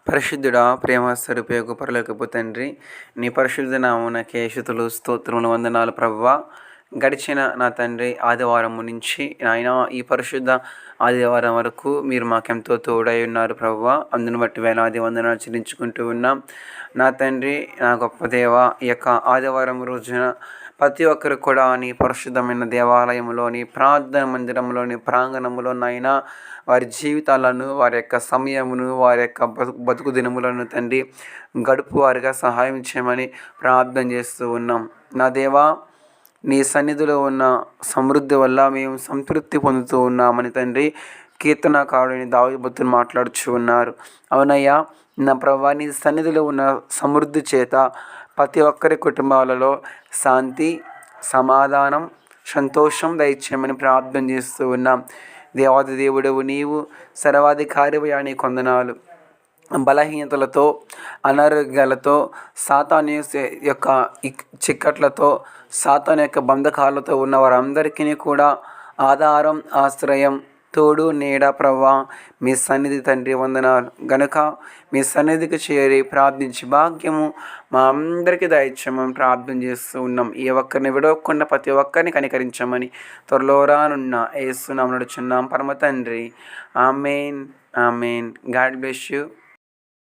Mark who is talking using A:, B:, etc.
A: పరిశుద్ధుడా, ప్రేమ స్వరూపయోగ పరలోకపు తండ్రి, నీ పరిశుద్ధ నామునకే స్తుతులు స్తోత్రములు వందనాలు ప్రభువా. గడిచిన నా తండ్రి ఆదివారం నుంచి నాయన ఈ పరిశుద్ధ ఆదివారం వరకు మీరు మాకెంతో తోడై ఉన్నారు ప్రభువా. అందును బట్టి వేలాది వందనాలు చెల్లించుకుంటూ ఉన్నాం. నా తండ్రి, నా గొప్ప దేవ, ఈ యొక్క ఆదివారం రోజున ప్రతి ఒక్కరు కూడా నీ పరిశుద్ధమైన దేవాలయంలోని ప్రార్థన మందిరంలోని ప్రాంగణంలో నాయన వారి జీవితాలను, వారి యొక్క సమయమును, వారి యొక్క బతుకు దినములను తండ్రి గడుపువారిగా సహాయం చేయమని ప్రార్థన చేస్తూ ఉన్నాం. నా దేవా, నీ సన్నిధిలో ఉన్న సమృద్ధి వల్ల మేము సంతృప్తి పొందుతూ ఉన్నామని తండ్రి కీర్తనకారుడిని దావీదు భక్తులు మాట్లాడుచు ఉన్నారు. అవునయ్యా, నా ప్రభువా, నీ సన్నిధిలో ఉన్న సమృద్ధి చేత ప్రతి ఒక్కరి కుటుంబాలలో శాంతి, సమాధానం, సంతోషం దయచేయమని ప్రార్థన చేస్తూ ఉన్నాం. దేవాది దేవుడవు నీవు, సర్వాధికారివయాని కొందనాలు. బలహీనతలతో, అనారోగ్యాలతో, సాతాను యొక్క చిక్కట్లతో, సాతాను యొక్క బంధకాలతో ఉన్న వారందరికీ కూడా ఆధారం, ఆశ్రయం, తోడు, నీడ ప్రభువా మీ సన్నిధి తండ్రి వందనాలు. గనుక మీ సన్నిధికి చేరి ప్రార్థించి భాగ్యము మా అందరికీ దయచేయమని ప్రార్థన చేస్తూ ఉన్నాం. ఏ ఒక్కరిని విడవకుండా ప్రతి ఒక్కరిని కనికరించమని త్వరలో రానున్న యేసు నామమున అడుగుచున్నాం పరమ తండ్రి. Amen, amen. God bless you.